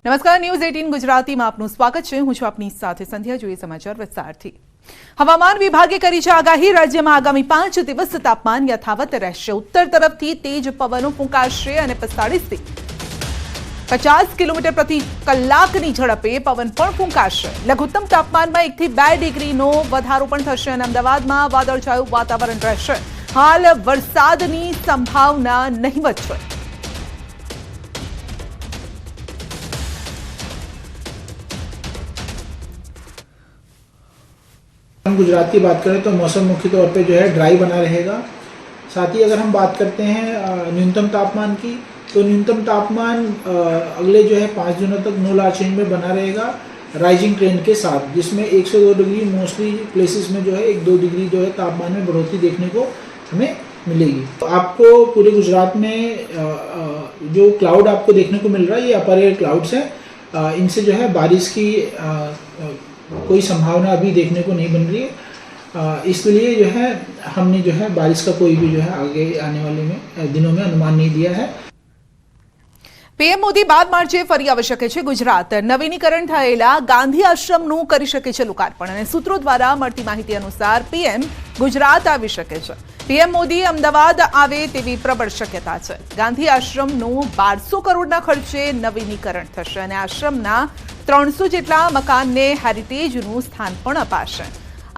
નમસ્કાર, ન્યૂઝ 18 ગુજરાતીમાં આપનું સ્વાગત છે। હું છું આપની સાથે સંધ્યા। જોઈએ સમાચાર વિસ્તારથી। હવામાન વિભાગે કરી છે આગાહી। રાજ્યમાં આગામી 5 દિવસ તાપમાન યથાવત રહેશે। ઉત્તર તરફથી તેજ પવનો ફૂંકાશે અને 45 થી 50 કિલોમીટર પ્રતિ કલાકની ઝડપે પવન પણ ફૂંકાશે। લઘુત્તમ તાપમાનમાં 1 થી 2 ડિગ્રીનો વધારો પણ થશે અને અમદાવાદમાં વાદળછાયું વાતાવરણ રહેશે। હાલ વરસાદની સંભાવના નહિવત છે। हम गुजरात की बात करें तो मौसम मुख्य तौर पे जो है ड्राई बना रहेगा। साथ ही अगर हम बात करते हैं न्यूनतम तापमान की, तो न्यूनतम तापमान अगले जो है 5 दिनों तक नो लार्ज चेंज में बना रहेगा राइजिंग ट्रेंड के साथ, जिसमें 1 से 2 डिग्री मोस्टली प्लेसेस में जो है 1-2 डिग्री जो है तापमान में बढ़ोतरी देखने को हमें मिलेगी। तो आपको पूरे गुजरात में जो क्लाउड आपको देखने को मिल रहा है ये अपर एयर क्लाउड्स है। इनसे जो है बारिश की कोई संभावना अभी देखने को नहीं बन रही है। इसके लिए जो है हमने जो है बारिश का कोई भी जो है आगे आने वाले दिनों में अनुमान नहीं दिया है। પીએમ મોદી 12 માર્ચે ફરી આવી શકે છે ગુજરાત। નવીનીકરણ થયેલા ગાંધી આશ્રમનું કરી શકે છે લોકાર્પણ અને સૂત્રો દ્વારા મળતી માહિતી અનુસાર પીએમ ગુજરાત આવી શકે છે। પીએમ મોદી અમદાવાદ આવે તેવી પ્રબળ શક્યતા છે। ગાંધી આશ્રમનું 1200 કરોડના ખર્ચે નવીનીકરણ થશે અને આશ્રમના 300 જેટલા મકાનને હેરિટેજનું સ્થાન પણ અપાશે।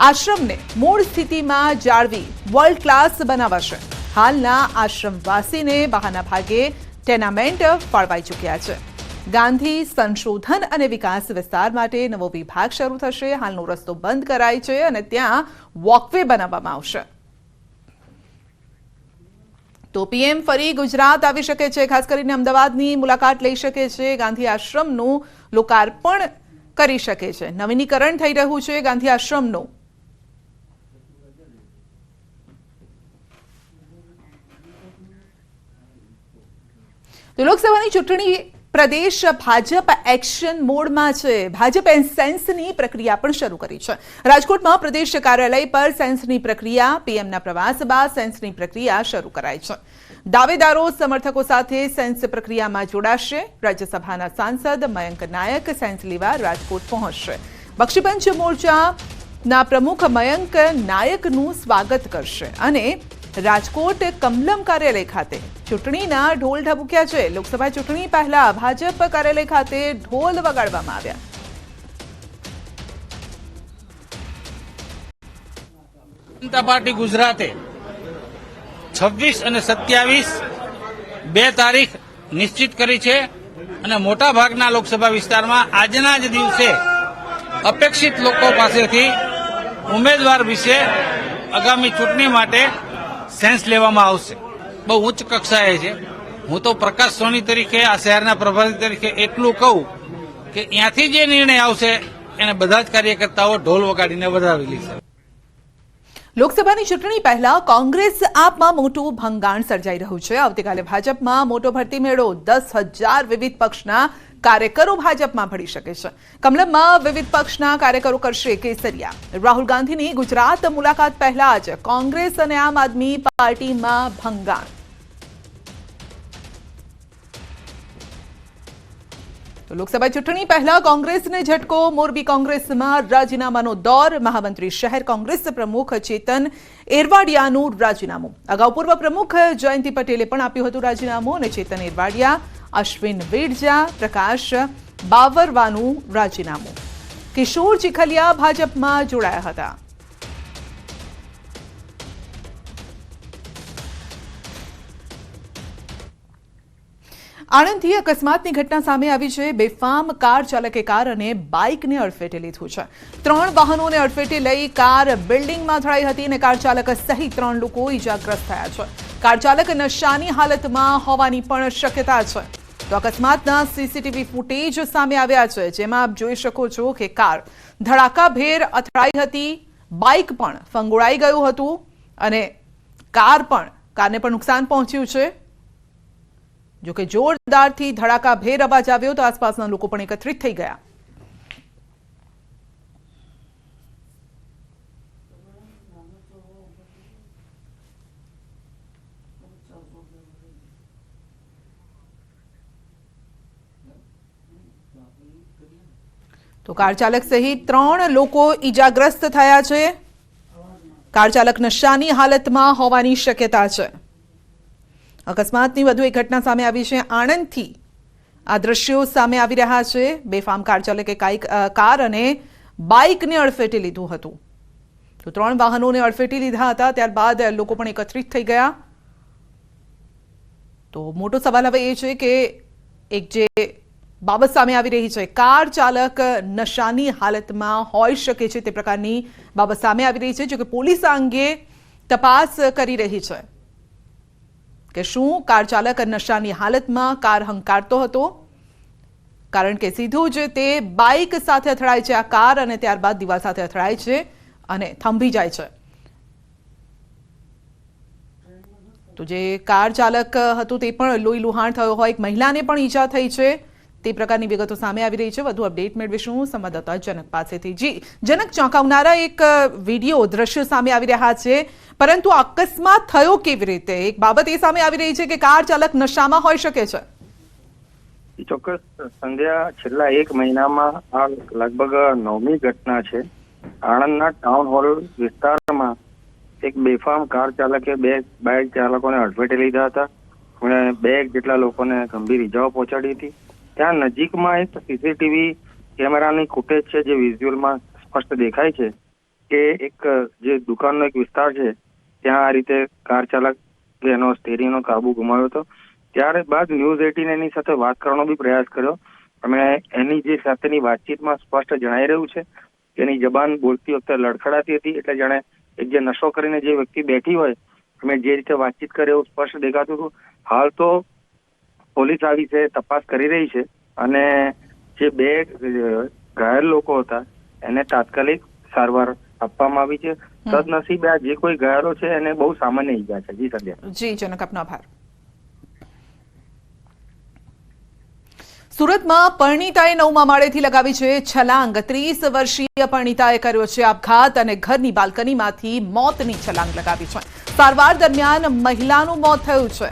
આશ્રમને મૂળ સ્થિતિમાં જાળવી વર્લ્ડ ક્લાસ બનાવાશે। હાલના આશ્રમવાસીને બહાના ભાગે ટેનામેન્ટ ફાળવાઈ ચૂક્યા છે। ગાંધી સંશોધન અને વિકાસ વિસ્તાર માટે નવો વિભાગ શરૂ થશે। હાલનો રસ્તો બંધ કરાય છે અને ત્યાં વોકવે બનાવવામાં આવશે। તો પીએમ ફરી ગુજરાત આવી શકે છે। ખાસ કરીને અમદાવાદની મુલાકાત લઈ શકે છે। ગાંધી આશ્રમનું લોકાર્પણ કરી શકે છે। નવીનીકરણ થઈ રહ્યું છે ગાંધી આશ્રમનું। તો લોકસભાની ચૂંટણી પ્રદેશ ભાજપ એક્શન મોડમાં છે। ભાજપ સેન્સની પ્રક્રિયા પણ શરૂ કરી છે। રાજકોટમાં પ્રદેશ કાર્યાલય પર સેન્સની પ્રક્રિયા, પીએમના પ્રવાસ બાદ સેન્સની પ્રક્રિયા શરૂ કરાઈ છે। દાવેદારો સમર્થકો સાથે સેન્સ પ્રક્રિયામાં જોડાશે। રાજ્યસભાના સાંસદ મયંક નાયક સેન્સ લેવા રાજકોટ પહોંચશે। બક્ષીપંચ મોરચાના પ્રમુખ મયંક નાયકનું સ્વાગત કરશે અને રાજકોટ કમલમ કાર્યાલય ખાતે ચૂંટણીના ઢોલ ઢબુક્યા છે। લોકસભા ચૂંટણી પહેલા ભાજપ કાર્યાલય ખાતે ઢોલ વગાડવામાં આવ્યા। જનતા પાર્ટી ગુજરાતે 26 અને 27 2 તારીખ નિશ્ચિત કરી છે અને મોટા ભાગના લોકસભા વિસ્તારમાં આજના જ દિવસે અપેક્ષિત લોકો પાસેથી ઉમેદવાર વિશે આગામી ચૂંટણી માટે સેન્સ લેવામાં આવશે। બહુ ઉચ્ચ કક્ષાએ છે। હું તો પ્રકાશ સોની તરીકે આ શહેરના પ્રભારી તરીકે એટલું કહું કે ત્યાંથી જે નિર્ણય આવશે એને બધા જ કાર્યકર્તાઓ ઢોલ વગાડીને વધાવી લેશે। લોકસભાની ચૂંટણી પહેલા કોંગ્રેસ આપમાં મોટું ભંગાણ સર્જાઈ રહ્યું છે। આવતીકાલે ભાજપમાં મોટો ભરતી મેળો। 10,000 વિવિધ પક્ષના કાર્યકરો ભાજપમાં ભળી શકે છે। કમલમમાં વિવિધ પક્ષના કાર્યકરો કરશે કેસરિયા। રાહુલ ગાંધીની ગુજરાત મુલાકાત પહેલા જ કોંગ્રેસ અને આમ આદમી પાર્ટીમાં ભંગાણ। તો લોકસભા ચૂંટણી પહેલા કોંગ્રેસને ઝટકો। મોરબી કોંગ્રેસમાં રાજીનામાનો દોર। મહામંત્રી શહેર કોંગ્રેસ પ્રમુખ ચેતન એરવાડિયાનું રાજીનામું। અગાઉ પૂર્વ પ્રમુખ જયંતિ પટેલે પણ આપ્યું હતું રાજીનામું અને ચેતન એરવાડિયા, અશ્વિન વેડજા, પ્રકાશ બાવરવાનું રાજીનામું। કિશોર ચીખલિયા ભાજપમાં જોડાયા હતા। આણંદથી અકસ્માતની ઘટના સામે આવી છે। બેફામ કાર ચાલકે કાર અને બાઇકને અડફેટે લીધું છે। 3 વાહનોને અડફેટે લઈ કાર બિલ્ડિંગમાં અથડાઈ હતી અને કાર ચાલક સહિત 3 લોકો ઇજાગ્રસ્ત થયા છે। કાર ચાલક નશાની હાલતમાં હોવાની પણ શક્યતા છે। તો અકસ્માતના સીસીટીવી ફૂટેજ સામે આવ્યા છે, જેમાં આપ જોઈ શકો છો કે કાર ધડાકાભેર અથડાઈ હતી, બાઇક પણ ફંગોળાઈ ગયું હતું અને કારને પણ નુકસાન પહોંચ્યું છે। જો કે જોરદારથી ધડાકાભેર અવાજ આવ્યો તો આસપાસના લોકો પણ એકત્રિત થઈ ગયા। તો કાર ચાલક સહિત 3 લોકો ઈજાગ્રસ્ત થયા છે. કાર ચાલક નશાની હાલતમાં હોવાની શક્યતા છે. અકસ્માતની વધુ એક ઘટના સામે આવી છે. આણંદથી આ દ્રશ્યો સામે આવી રહ્યા છે. બેફામ કાર ચાલકે કાર અને બાઇકને અડફેટે લીધું હતું. તો 3 વાહનોને અડફેટી લીધા હતા. ત્યારબાદ લોકો પણ એકત્રિત થઈ ગયા. તો મોટો સવાલ હવે એ છે કે એક જે બાબત સામે આવી રહી છે, કાર ચાલક નશાની હાલતમાં હોઈ શકે છે તે પ્રકારની બાબત સામે આવી રહી છે. જો કે પોલીસ આ અંગે તપાસ કરી રહી છે કે શું કાર ચાલક નશાની હાલતમાં કાર હંકારતો હતો, કારણ કે સીધું જ તે બાઇક સાથે અથડાય છે આ કાર અને ત્યારબાદ દિવાલ સાથે અથડાય છે અને થંભી જાય છે. તો જે કાર ચાલક હતું તે પણ લોહી લુહાણ થયો હોય, એક મહિલાને પણ ઈજા થઈ છે તે પ્રકારની વિગતો સામે આવી રહી છે. વધુ અપડેટ મેળવીશું સંવાદદાતા જનક પાસેથી. જી જનક, ચોંકાવનારા એક વિડીયો દ્રશ્યો સામે આવી રહ્યા છે, પરંતુ અકસ્માત થયો કેવી રીતે? એક બાબત એ સામે આવી રહી છે કે કાર ચાલક નશામાં હોઈ શકે છે. ચોક્કસ સંધ્યા, છેલ્લા 1 મહિનામાં આ લગભગ 9મી ઘટના છે. આણંદના ટાઉન હોલ વિસ્તારમાં એક બેફામ કાર ચાલકે 2 બાઇક ચાલકોને અડફેટે લીધા હતા અને 2 જેટલા લોકોને ગંભીર ઇજાઓ પહોંચાડી હતી. ત્યાં નજીકમાં એક સીસીટીવી કેમેરાની ફૂટેજ છે જે વિઝ્યુઅલમાં સ્પષ્ટ દેખાય છે કે એક જે દુકાનનો એક વિસ્તાર છે ત્યાં આ રીતે કાર ચાલક એનો સ્ટેરિંગનો કાબુ ગુમાવ્યો હતો. ત્યારબાદ ન્યૂઝ 18 એની સાથે વાત કરવાનો બી પ્રયાસ કર્યો. અમે એની જે સાથેની વાતચીતમાં સ્પષ્ટ જણાઈ રહ્યું છે કે એની જબાન બોલતી વખતે લડખડાતી હતી, એટલે જાણે એક જે નશો કરીને જે વ્યક્તિ બેઠી હોય અમે જે રીતે વાતચીત કરે એવું સ્પષ્ટ દેખાતું હતું. હાલ તો પોલીસ આ વિશે તપાસ કરી રહી છે અને જે 2 ઘાયલ લોકો હતા એને તાત્કાલિક સારવાર આપવામાં આવી છે. સદનસીબે આ જે કોઈ ઘાયલો છે એને બહુ સામાન્ય ઈજા છે. જી સંધ્યા. જી જનક, આપનો આભાર. સુરતમાં પરિણીતાએ 9મા માળેથી લગાવી છે છલાંગ. 30 વર્ષીય પરિણીતાએ કર્યો છે આપઘાત અને ઘરની બાલ્કનીમાંથી મોતની છલાંગ લગાવી છે. સારવાર દરમિયાન મહિલાનું મોત થયું છે.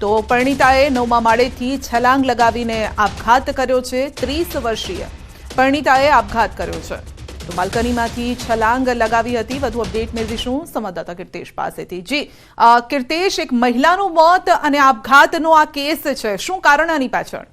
તો પરિણીતાએ 9મા માળેથી છલાંગ લગાવીને આપઘાત કર્યો છે. 30 વર્ષીય પરિણીતાએ આપઘાત કર્યો છે. તો બાલ્કનીમાંથી છલાંગ લગાવી હતી. વધુ અપડેટ મેળવીશું સંવાદદાતા કીર્તેશ પાસેથી. જી કીર્તેશ, એક મહિલાનું મોત અને આપઘાતનો આ કેસ છે, શું કારણ આની પાછળ?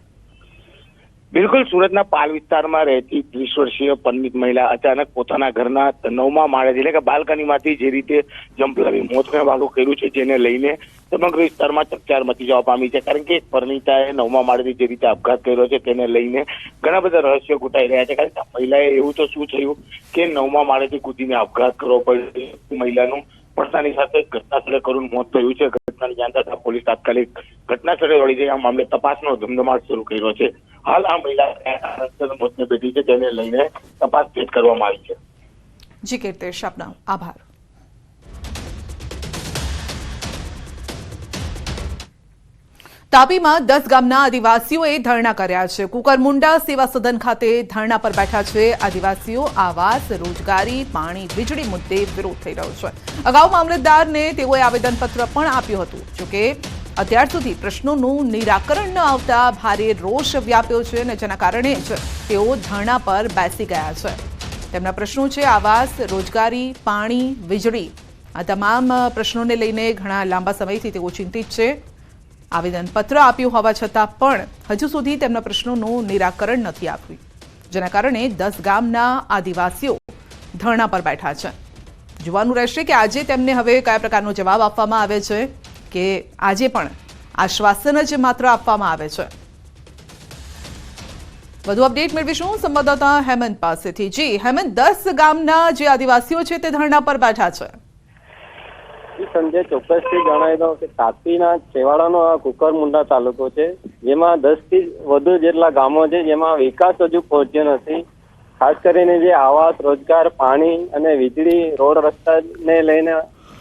બિલકુલ, સુરતના પાલ વિસ્તારમાં રહેતી 30 વર્ષીય પરિણીત મહિલા અચાનક પોતાના ઘરના 9મા માળેથી એટલે કે બાલ્કનીમાંથી જે રીતે જમ્પ લગાવી મોતને વાળું કર્યું છે, જેને લઈને સમગ્ર વિસ્તારમાં ચકચાર મચી જવા પામી છે. કારણ કે પરિણીતાએ 9મા માળેથી જે રીતે આપઘાત કર્યો છે તેને લઈને ઘણા બધા રહસ્યો ઘૂંટાઈ રહ્યા છે. કારણ કે મહિલાએ એવું તો શું થયું કે 9મા માળેથી કૂદીને આપઘાત કરવો પડ્યો. મહિલાનું પડતાની સાથે ઘટનાસ્થળે કરુણ મોત થયું છે. ઘટનાની જાણ થતાં પોલીસ તાત્કાલિક ઘટનાસ્થળે દોડી જઈ આ મામલે તપાસનો ધમધમાટ શરૂ કર્યો છે. હાલ આ મહિલા મોતને બેઠી છે, તેને લઈને તપાસ તેજ કરવામાં આવી છે. જી કીર્તેશ, આપનો આભાર. તાપીમાં 10 ગામના આદિવાસીઓએ ધરણા કર્યા છે. કુકરમુંડા સેવા સદન ખાતે ધરણા પર બેઠા છે આદિવાસીઓ. આવાસ, રોજગારી, પાણી, વીજળી મુદ્દે વિરોધ થઈ રહ્યો છે. અગાઉ મામલતદારને તેઓએ આવેદનપત્ર પણ આપ્યું હતું. જોકે અત્યાર સુધી પ્રશ્નોનું નિરાકરણ ન આવતા ભારે રોષ વ્યાપ્યો છે અને જેના કારણે જ તેઓ ધરણા પર બેસી ગયા છે. તેમના પ્રશ્નો છે આવાસ, રોજગારી, પાણી, વીજળી. આ તમામ પ્રશ્નોને લઈને ઘણા લાંબા સમયથી તેઓ ચિંતિત છે. આવેદનપત્ર આપ્યું હોવા છતાં પણ હજુ સુધી તેમના પ્રશ્નોનું નિરાકરણ નથી આવ્યું, જેના કારણે 10 ગામના આદિવાસીઓ ધરણા પર બેઠા છે. જોવાનું રહેશે કે આજે તેમને હવે કયા પ્રકારનો જવાબ આપવામાં આવે છે કે આજે પણ આશ્વાસન જ માત્ર આપવામાં આવે છે. વધુ અપડેટ મેળવીશું સંવાદદાતા હેમંત પાસેથી. જી હેમંત, 10 ગામના જે આદિવાસીઓ છે તે ધરણા પર બેઠા છે. સંજય, ચોક્કસથી જણાવી દઉં કે તાપીના છેવાડાનો આ કુકરમુંડા તાલુકો છે, જેમાં 10 થી વધુ જેટલા ગામો છે, જેમાં વિકાસ હજુ પહોંચ્યો નથી. ખાસ કરીને જે આવાસ, રોજગાર, પાણી અને વીજળી, રોડ રસ્તાને લઈને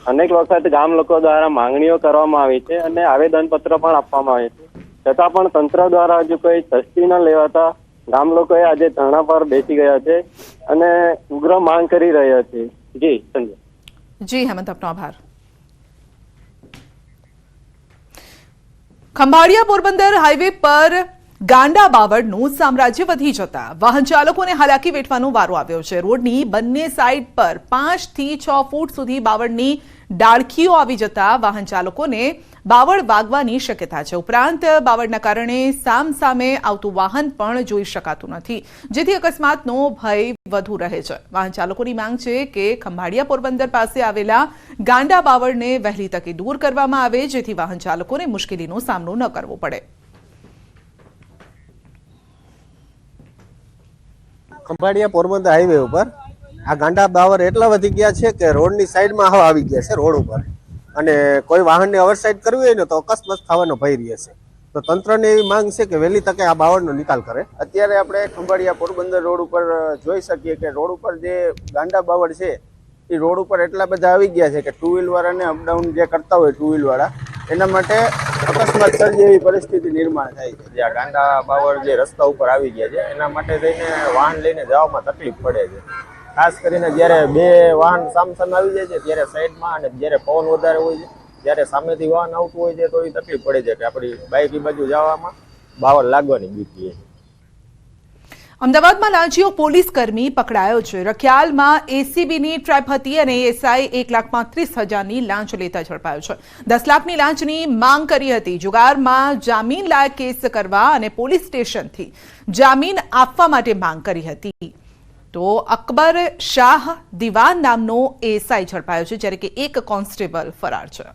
અનેક વખત ગામ લોકો દ્વારા માંગણીઓ કરવામાં આવી છે અને આવેદનપત્ર પણ આપવામાં આવે છે. છતાં પણ તંત્ર દ્વારા હજુ કોઈ તસ્દી ન લેવાતા ગામ લોકોએ આજે ધરણા પર બેસી ગયા છે અને ઉગ્ર માંગ કરી રહ્યા છે. જી સંજય. જી હેમંત, આપનો આભાર. ખંભાળિયા પોરબંદર હાઈવે પર ગાંડા બાવળનું સામ્રાજ્ય વધી જતા વાહન ચાલકોને હાલાકી વેઠવાનો વારો આવ્યો છે. રોડની બંને સાઈડ પર 5 થી 6 ફૂટ સુધી બાવળની ડાળખીઓ આવી જતા વાહન ચાલકોને બાવળ વાગવાની શક્યતા છે. ઉપરાંત બાવળના કારણે સામે આવતું વાહન પણ જોઈ શકાતું નથી, જેથી અકસ્માતનો ભય વધુ રહે છે. વાહન ચાલકોની માંગ છે કે ખંભાળિયા પોરબંદર પાસે આવેલા ગાંડા બાવળને વહેલી તકે દૂર કરવામાં આવે, જેથી વાહન ચાલકોને મુશ્કેલીનો સામનો ન કરવો પડે. ખંભાળિયા પોરબંદર હાઈવે ઉપર આ ગાંડા બાવર એટલા વધી ગયા છે કે રોડની સાઈડમાં હવા આવી ગયા છે રોડ ઉપર, અને કોઈ વાહનને ઓવરસાઇડ કરવી હોય ને તો અકસ્માત થવાનો ભય રહે છે. તો તંત્રને એવી માંગ છે કે વહેલી તકે આ બાવળનો નિકાલ કરે. અત્યારે આપણે ખંભાળિયા પોરબંદર રોડ ઉપર જોઈ શકીએ કે રોડ ઉપર જે ગાંડા બાવળ છે એ રોડ ઉપર એટલા બધા આવી ગયા છે કે ટુ વ્હીલ વાળાને અપડાઉન જે કરતા હોય ટુ વ્હીલ વાળા એના માટે અકસ્માત સર્જે એવી પરિસ્થિતિ નિર્માણ થાય છે. જે આ ગાંડા બાવળ જે રસ્તા ઉપર આવી ગયા છે એના માટે થઈને વાહન લઈને જવામાં તકલીફ પડે છે. ખાસ કરીને જ્યારે બે વાહન સામસામે આવી જાય છે ત્યારે સાઈડમાં, અને જ્યારે પવન વધારે હોય છે ત્યારે સામેથી વાહન આવતું હોય છે તો એ તકલીફ પડે છે કે આપણી બાઇક એ બાજુ જવામાં બાવળ લાગવાની બીક છે. અમદાવાદમાં લાંચીયો પોલીસ કર્મી પકડાયો છે. રખિયાલમાં એસીબીની ટ્રેપ હતી અને એએસઆઈ 1,35,000ની લાંચ લેતા ઝડપાયો છે. 10 લાખની લાંચની માંગ કરી હતી. જુગારમાં જામીન લાયક કેસ કરવા અને પોલીસ સ્ટેશનથી જામીન આપવા માટે માંગ કરી હતી. તો અકબર શાહ દિવાન નામનો એએસઆઈ ઝડપાયો છે, જ્યારે કે એક કોન્સ્ટેબલ ફરાર છે.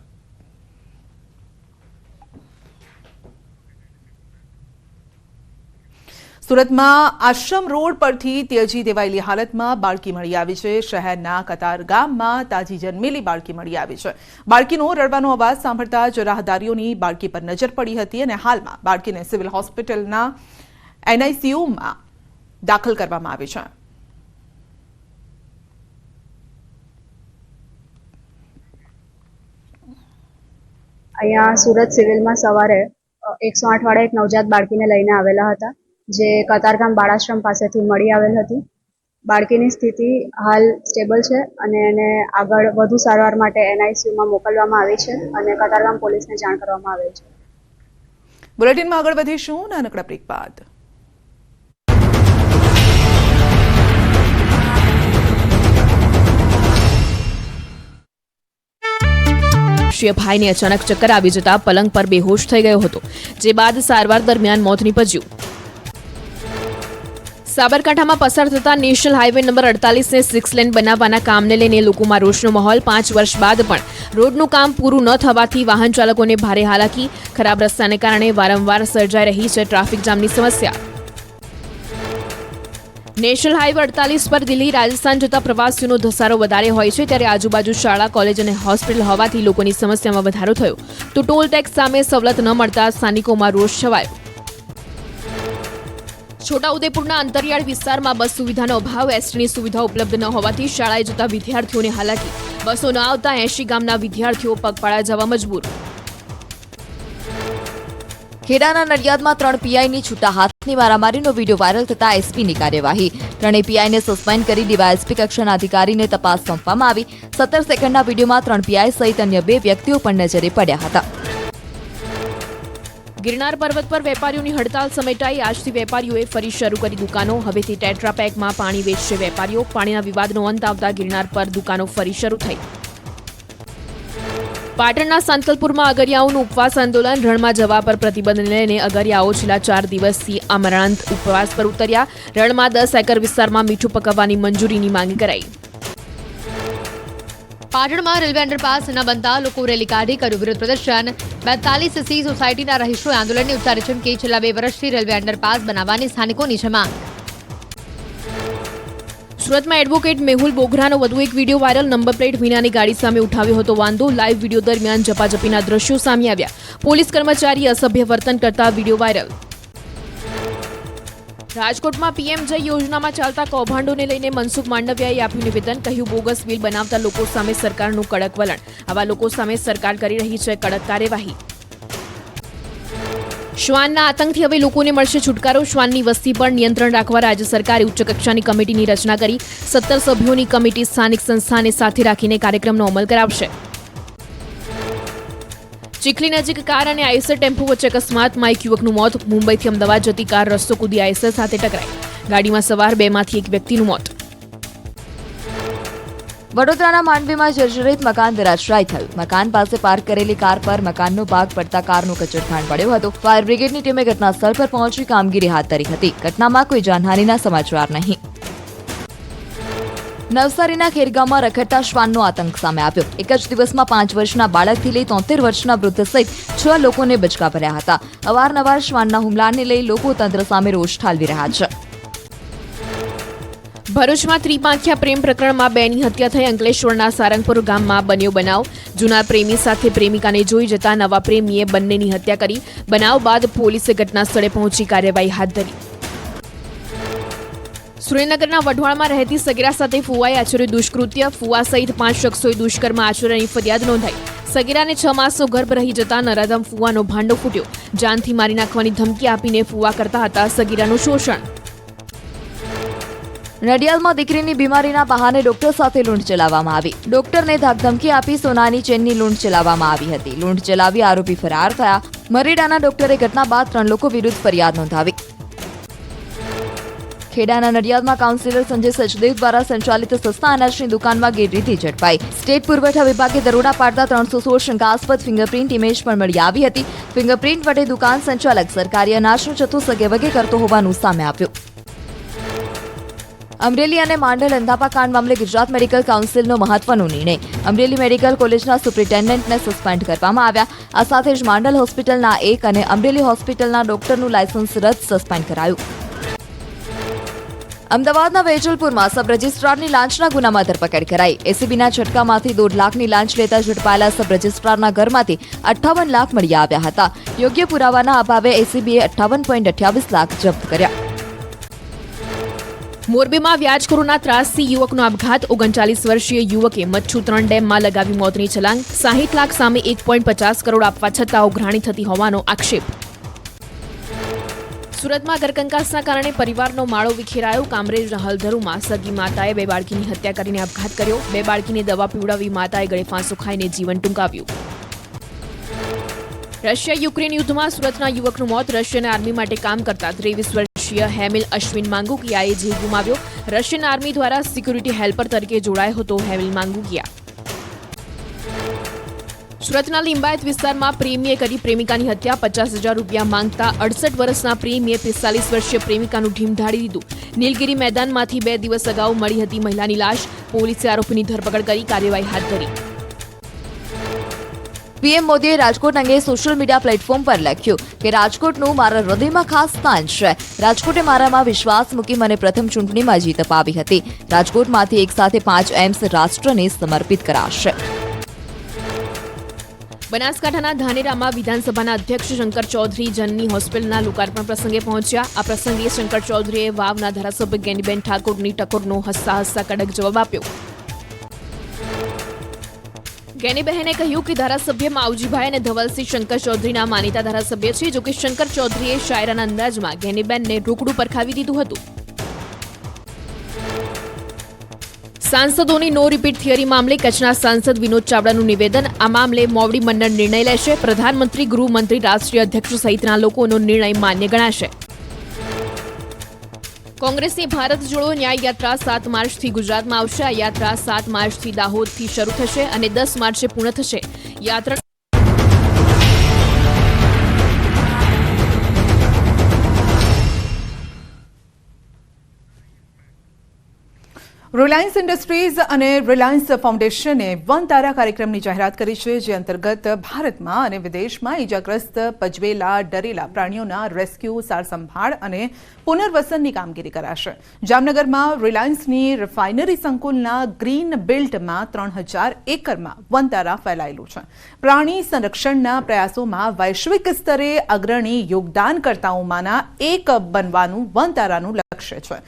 સુરતમાં આશ્રમ રોડ પરથી ત્યજી દેવાયેલી હાલતમાં બાળકી મળી આવી છે. શહેરના કતાર ગામમાં તાજી જન્મેલી બાળકી મળી આવી છે. બાળકીનો રડવાનો અવાજ સાંભળતા જ રાહદારીઓની બાળકી પર નજર પડી હતી અને હાલમાં બાળકીને સિવિલ હોસ્પિટલના એનઆઈસીયુમાં દાખલ કરવામાં આવી છે. અહીંયા સુરત સિવિલમાં સવારે 108 વાળા એક નવજાત બાળકીને લઈને આવેલા હતા, જે કતારગામ બાળાશ્રમ પાસેથી મળી આવેલ હતી. બાળકીની સ્થિતિ હાલ સ્ટેબલ છે અને એને આગળ વધુ સારવાર માટે એનઆઈસીયુમાં મોકલવામાં આવી છે અને કતારગામ પોલીસને જાણ કરવામાં આવી છે. બુલેટિનમાં આગળ વધીશું નાનકડા બ્રેક બાદ. ભાઈને અચાનક ચક્કર આવી જતા પલંગ પર બેહોશ થઈ ગયો હતો, જે બાદ સારવાર દરમિયાન મોત નીપજ્યું. સાબરકાંઠામાં પસાર થતા નેશનલ હાઈવે નંબર 48ને 6 લેન બનાવવાના કામને લઈને લોકોમાં રોષનો માહોલ. 5 વર્ષ બાદ પણ રોડનું કામ પૂરું ન થવાથી વાહન ચાલકોને ભારે હાલાકી. ખરાબ રસ્તાને કારણે વારંવાર સર્જાઈ રહી છે ટ્રાફિક જામની સમસ્યા. નેશનલ હાઈવે 48 પર દિલ્હી રાજસ્થાન જતા પ્રવાસીઓનો ધસારો વધારે હોય છે, ત્યારે આજુબાજુ શાળા, કોલેજ અને હોસ્પિટલ હોવાથી લોકોની સમસ્યામાં વધારો થયો. તો ટોલ ટેક્સ સામે સવલત ન મળતા સ્થાનિકોમાં રોષ છવાયો. છોટાઉદેપુરના અંતરિયાળ વિસ્તારમાં બસ સુવિધાનો અભાવ. એસટીની સુવિધા ઉપલબ્ધ ન હોવાથી શાળાએ જતા વિદ્યાર્થીઓને હાલાકી. બસો ન આવતા 80 ગામના વિદ્યાર્થીઓ પગપાળા જવા મજબૂર. ખેડાના નડિયાદમાં 3 પીઆઈની છૂટા હાથની મારામારીનો વિડીયો વાયરલ થતા એસપીની કાર્યવાહી. 3 પીઆઈને સસ્પેન્ડ કરી ડીવાયએસપી કક્ષાના અધિકારીને તપાસ સોંપવામાં આવી. 17 સેકન્ડના વિડીયોમાં 3 પીઆઈ સહિત અન્ય 2 વ્યક્તિઓ પણ નજરે પડ્યા હતા. ગિરનાર પર્વત પર વેપારીઓની હડતાલ સમેટાઈ. આજથી વેપારીઓએ ફરી શરૂ કરી દુકાનો. હવેથી ટેટ્રાપેકમાં પાણી વેચશે વેપારીઓ. પાણીના વિવાદનો અંત આવતા ગિરનાર પર દુકાનો ફરી શરૂ થઈ. પાટણના સંતલપુરમાં અગરિયાઓનું ઉપવાસ આંદોલન. રણમાં જવા પર પ્રતિબંધ લઈને અગરિયાઓ છેલ્લા 4 દિવસથી અમરાંત ઉપવાસ પર ઉતર્યા. રણમાં 10 એકર વિસ્તારમાં મીઠું પકવવાની મંજૂરીની માંગ કરાઈ. પાટણમાં રેલવે અંડરપાસ ન બનતા લોકો રેલી કાઢી કર્યું વિરોધ પ્રદર્શન. 42 સોસાયટીના રહીશોએ આંદોલનની ઉતારી ચમકી. છેલ્લા 2 વર્ષથી રેલવે અંડરપાસ બનાવવાની સ્થાનિકોની છે માંગ. સુરતમાં એડવોકેટ મેહુલ બોગરાનો વધુ એક વિડીયો વાયરલ. નંબર પ્લેટ વિનાની ગાડી સામે ઉઠાવ્યો હતો વાંધો. લાઈવ વિડીયો દરમિયાન ઝપાઝપીના દ્રશ્યો સામે આવ્યા. પોલીસ કર્મચારી અસભ્ય વર્તન કરતા વિડીયો વાયરલ. રાજકોટમાં પીએમજય યોજનામાં ચાલતા કૌભાંડોને લઈને મનસુખ માંડવિયાએ આપ્યું નિવેદન. કહ્યું બોગસ બિલ બનાવતા લોકો સામે સરકારનું કડક વલણ. આવા લોકો સામે સરકાર કરી રહી છે કડક કાર્યવાહી. શ્વાનના આતંકથી હવે લોકોને મળશે છુટકારો. શ્વાનની વસ્તી પર નિયંત્રણ રાખવા રાજ્ય સરકારે ઉચ્ચ કક્ષાની કમિટીની રચના કરી. 17 સભ્યોની કમિટી સ્થાનિક સંસ્થાને સાથે રાખીને કાર્યક્રમનો અમલ કરાવશે. ચીખલી નજીક કાર અને આઈસર ટેમ્પો વચ્ચે અકસ્માતમાં એક યુવકનું મોત. મુંબઈથી અમદાવાદ જતી કાર રસ્તો કૂદી આઈસર સાથે ટકરાઈ. ગાડીમાં સવાર 2માંથી એક વ્યક્તિનું મોત. વડોદરાના માંડવીમાં જર્જરિત મકાન ધરાશાયી થયું. મકાન પાસે પાર્ક કરેલી કાર પર મકાનનો ભાગ પડતા કારનો કચડખાંડ પડ્યો હતો. ફાયર બ્રિગેડની ટીમે ઘટના સ્થળ પર પહોંચી કામગીરી હાથ ધરી હતી. ઘટનામાં કોઈ જાનહાનિના સમાચાર નહીં. નવસારીના ખેરગામમાં રખડતા શ્વાનનો આતંક સામે આવ્યો. એક જ દિવસમાં 5 વર્ષના બાળકથી લઈ 73 વર્ષના વૃદ્ધ સહિત 6 લોકોને બચકા ભર્યા હતા. અવારનવાર શ્વાનના હુમલાને લઈ લોકો તંત્ર સામે રોષ ઠાલવી રહ્યા છે. ભરૂચમાં ત્રિપાંખિયા પ્રેમ પ્રકરણમાં 2ની હત્યા થઈ. અંકલેશ્વરના સારંગપુર ગામમાં બન્યો બનાવ. જૂના પ્રેમી સાથે પ્રેમિકાને જોઈ જતા નવા પ્રેમીએ બંનેની હત્યા કરી. બનાવ બાદ પોલીસે ઘટના સ્થળે પહોંચી કાર્યવાહી હાથ ધરી. સુરેન્દ્રનગરના વઢવાણમાં રહેતી સગીરા સાથે ફુવાએ આચર્યું દુષ્કૃત્ય. ફુવા સહિત 5 શખ્સોએ દુષ્કર્મ આચરણની ફરિયાદ નોંધાઈ. સગીરાને 6 માસનો ગર્ભ રહી જતા નરાધમ ફુવાનો ભાંડો ફૂટ્યો. જાનથી મારી નાખવાની ધમકી આપીને ફુવા કરતા હતા સગીરાનું શોષણ. નડિયાદમાં દીકરીની બીમારીના બહાને ડોક્ટર સાથે લૂંટ ચલાવવામાં આવી. ડોક્ટરને ધાકધમકી આપી સોનાની ચેનની લૂંટ ચલાવવામાં આવી હતી. લૂંટ ચલાવી આરોપી ફરાર થયા. મરેડાના ડોક્ટરે ઘટના બાદ 3 લોકો વિરુદ્ધ ફરિયાદ નોંધાવી. ખેડાના નડિયાદમાં કાઉન્સિલર સંજય સચદેવ દ્વારા સંચાલિત સસ્તા અનાજની દુકાનમાં ગેરરીતિ ઝડપાઈ. સ્ટેટ પુરવઠા વિભાગે દરોડા પાડતા 316 શંકાસ્પદ ફિંગરપ્રિન્ટ ઇમેજ પણ મળી આવી હતી. ફિંગરપ્રિન્ટ વડે દુકાન સંચાલક સરકારી અનાજનો જથ્થો સગેવગે કરતો હોવાનું સામે આવ્યું. અમરેલી અને માંડલ અંધાપા કાંડ મામલે ગુજરાત મેડિકલ કાઉન્સિલનો મહત્વનો નિર્ણય. અમરેલી મેડિકલ કોલેજના સુપ્રિન્ટેન્ડન્ટને સસ્પેન્ડ કરવામાં આવ્યા. આ સાથે જ માંડલ હોસ્પિટલના 1 અને અમરેલી હોસ્પિટલના ડોક્ટરનું લાયસન્સ રદ સસ્પેન્ડ કરાયું. અમદાવાદના વેજલપુરમાં સબ રજિસ્ટ્રારની લાંચના ગુનામાં ધરપકડ કરાઈ. એસીબીના છટકામાંથી 1.5 લાખની લાંચ લેતા ઝડપાયેલા સબ રજિસ્ટ્રારના ઘરમાંથી 58 લાખ મળી આવ્યા હતા. યોગ્ય પુરાવાના અભાવે એસીબીએ 58.28 લાખ જપ્ત કર્યા. મોરબીમાં વ્યાજખોરોના ત્રાસથી યુવકનો આપઘાત. 39 વર્ષીય યુવકે મચ્છુ 3 ડેમમાં લગાવી મોતની છલાંગ. 60 લાખ સામે 1.50 કરોડ આપવા છતાં ઉઘરાણી થતી હોવાનો આક્ષેપ. સુરતમાં ઘરકંકાસના કારણે પરિવારનો માળો વિખેરાયો. કામરેજના હલધરુમાં સગી માતાએ 2 બાળકીની હત્યા કરીને આપઘાત કર્યો. 2 બાળકીને દવા પીવડાવી માતાએ ગળે ફાંસો ખાઈને જીવન ટૂંકાવ્યું. રશિયા યુક્રેન યુદ્ધમાં સુરતના યુવકનું મોત. રશિયન આર્મી માટે કામ કરતા 23 વર્ષીય હેમિલ અશ્વિન માંગુકિયાએ જીવ ગુમાવ્યો. રશિયન આર્મી દ્વારા સિક્યુરિટી હેલ્પર તરીકે જોડાયો હતો હેમિલ માંગુકિયા. સુરતના લિંબાયત વિસ્તારમાં પ્રેમીએ કરી પ્રેમિકાની હત્યા. 50,000 રૂપિયા માંગતા 68 વર્ષના પ્રેમીએ 45 વર્ષીય પ્રેમિકાનું ઢીમઢાળી દીધું. નીલગિરી મેદાનમાંથી 2 દિવસ અગાઉ મળી હતી મહિલાની લાશ. પોલીસે આરોપીની ધરપકડ કરી કાર્યવાહી હાથ ધરી. પીએમ મોદીએ રાજકોટ અંગે સોશિયલ મીડિયા પ્લેટફોર્મ પર લખ્યું કે રાજકોટનું મારા હૃદયમાં ખાસ સ્થાન છે. રાજકોટે મારામાં વિશ્વાસ મૂકી મને પ્રથમ ચૂંટણીમાં જીત અપાવી હતી. રાજકોટમાંથી એકસાથે 5 એમ્સ રાષ્ટ્રને સમર્પિત કરાશે. બનાસકાંઠાના ધાનેરામાં વિધાનસભાના અધ્યક્ષ શંકર ચૌધરી જનની હોસ્પિટલના લોકાર્પણ પ્રસંગે પહોંચ્યા. આ પ્રસંગે શંકર ચૌધરીએ વાવના ધારાસભ્ય ગેનીબેન ઠાકોરની ટકોરનો હસતા હસતા કડક જવાબ આપ્યો. ગેનીબહેને કહ્યું કે ધારાસભ્ય માવજીભાઈ અને ધવલસિંહ શંકર ચૌધરીના માનીતા ધારાસભ્ય છે. જોકે શંકર ચૌધરીએ શાયરાના અંદાજમાં ગેનીબેનને રોકડું પરખાવી દીધું હતું. સાંસદોની નો રિપીટ થિયરી મામલે કચ્છના સાંસદ વિનોદ ચાવડાનું નિવેદન. આ મામલે મોવડી મંડળ નિર્ણય લેશે. પ્રધાનમંત્રી, ગૃહમંત્રી, રાષ્ટ્રીય અધ્યક્ષ સહિતના લોકોનો નિર્ણય માન્ય ગણાશે. કોંગ્રેસની ભારત જોડો ન્યાય યાત્રા 7 માર્ચથી ગુજરાતમાં આવશે. આ યાત્રા 7 માર્ચથી દાહોદથી શરૂ થશે અને 10 માર્ચે પૂર્ણ થશે. યાત્રા રિલાયન્સ ઇન્ડસ્ટ્રીઝ અને રિલાયન્સ ફાઉન્ડેશને વન તારા કાર્યક્રમની જાહેરાત કરી છે, જે અંતર્ગત ભારતમાં અને વિદેશમાં ઇજાગ્રસ્ત, પજવેલા, ડરેલા પ્રાણીઓના રેસ્ક્યુ, સારસંભાળ અને પુનર્વસનની કામગીરી કરાશે. જામનગરમાં રિલાયન્સની રિફાઇનરી સંકુલના ગ્રીન બેલ્ટમાં 3000 એકરમાં વન તારા ફેલાયેલું છે. પ્રાણી સંરક્ષણના પ્રયાસોમાં વૈશ્વિક સ્તરે અગ્રણી યોગદાનકર્તાઓમાંના એક બનવાનું વન તારાનું લક્ષ્ય છે.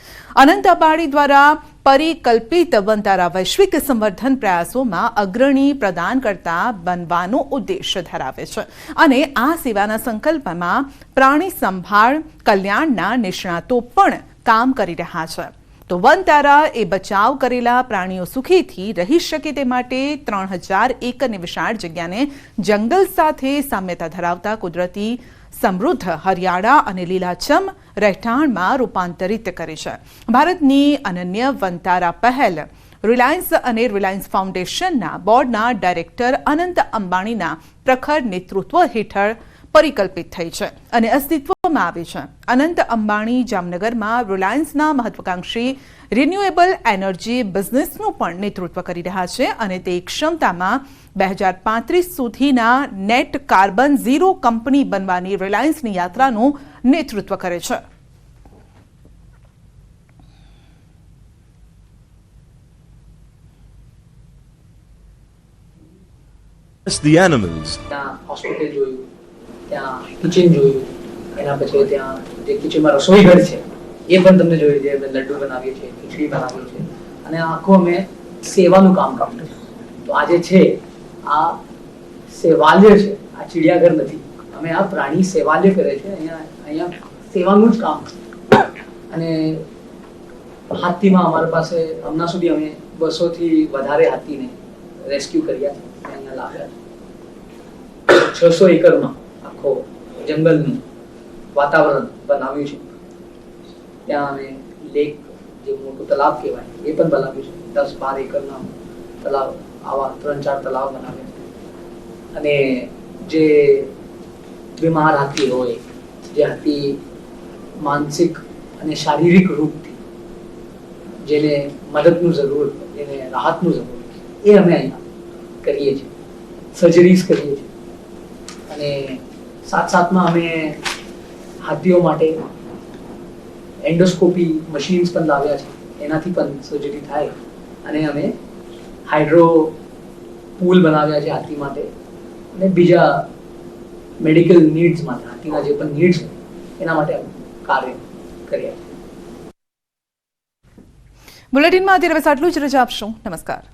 અનંત અંબાણી દ્વારા પરિકલ્પિત વનતારા વૈશ્વિક સંવર્ધન પ્રયાસોમાં અગ્રણી પ્રદાનકર્તા બનવાનો ઉદ્દેશ્ય ધરાવે છે અને આ સેવાના સંકલ્પમાં પ્રાણી સંભાળ કલ્યાણના નિષ્ણાતો પણ કામ કરી રહ્યા છે. તો વનતારા એ બચાવ કરેલા પ્રાણીઓ સુખીથી રહી શકે તે માટે 3000 એકરની વિશાળ જગ્યાને જંગલ સાથે સામ્યતા ધરાવતા કુદરતી સમૃદ્ધ હરિયાળા અને લીલાછમ રહેઠાણમાં રૂપાંતરિત કરી છે. ભારતની અનન્ય વનતારા પહેલ રિલાયન્સ અને રિલાયન્સ ફાઉન્ડેશનના બોર્ડના ડાયરેક્ટર અનંત અંબાણીના પ્રખર નેતૃત્વ હેઠળ પરિકલ્પિત થઈ છે અને અસ્તિત્વમાં આવી છે. અનંત અંબાણી જામનગરમાં રિલાયન્સના મહત્વાકાંક્ષી રિન્યુએબલ એનર્જી બિઝનેસનું પણ નેતૃત્વ કરી રહ્યા છે અને તે ક્ષમતામાં 2035 સુધીના નેટ કાર્બન ઝીરો કંપની બનવાની રિલાયન્સની યાત્રાનું નેતૃત્વ કરે છે. The animals. ત્યાં હોસ્પિટલ જોયું, ત્યાં કિચન જોયું, એના પછી ત્યાં જે કિચનમાં રસોઈ ઘર છે એ પણ તમને જોયું, જે અમે લડ્ડુ બનાવીએ છીએ, ખીચડી બનાવીએ છીએ અને આખું અમે સેવાનું કામ કરીએ છીએ. તો આ જે છે આ સેવાલય છે, આ ચિડિયાઘર નથી. અમે આ પ્રાણી સેવાલય કરે છે. અહીંયા સેવાનું જ કામ અને હાથીમાં અમારી પાસે હમણાં સુધી અમે 200 થી વધારે હાથીને રેસ્ક્યુ કર્યા છે, અહીંયા લાવ્યા છે. 600 એકરમાં આખો જંગલનું વાતાવરણ બનાવ્યું છે. ત્યાં અમે લેક, જે મોટું તલાવ કહેવાય, એ પણ બનાવ્યું છે. 10-12 એકરના તલાવ, આવા 3-4 તલાવ બનાવ્યા છે. અને જે બીમાર હાથી હોય, જે હાથી માનસિક અને શારીરિક રૂપથી જેને મદદનું જરૂર હોય, જેને રાહતનું જરૂર હોય, એ અમે અહીંયા કરીએ છીએ, સર્જરીઝ કરીએ છીએ. અને સાથમાં અમે હાથીઓ માટે એન્ડોસ્કોપી મશીન્સ પણ લાવ્યા છે, એનાથી પણ સર્જરી થાય. અને અમે હાઇડ્રો પૂલ બનાવ્યા છે હાથી માટે અને બીજા મેડિકલ નીડ્સ માટે, હાથીના જે પણ નીડ્સ હોય એના માટે કાર્ય કર્યા છે. બુલેટિનમાં અત્યારે બસ આટલું જ. રજા આપશો. નમસ્કાર.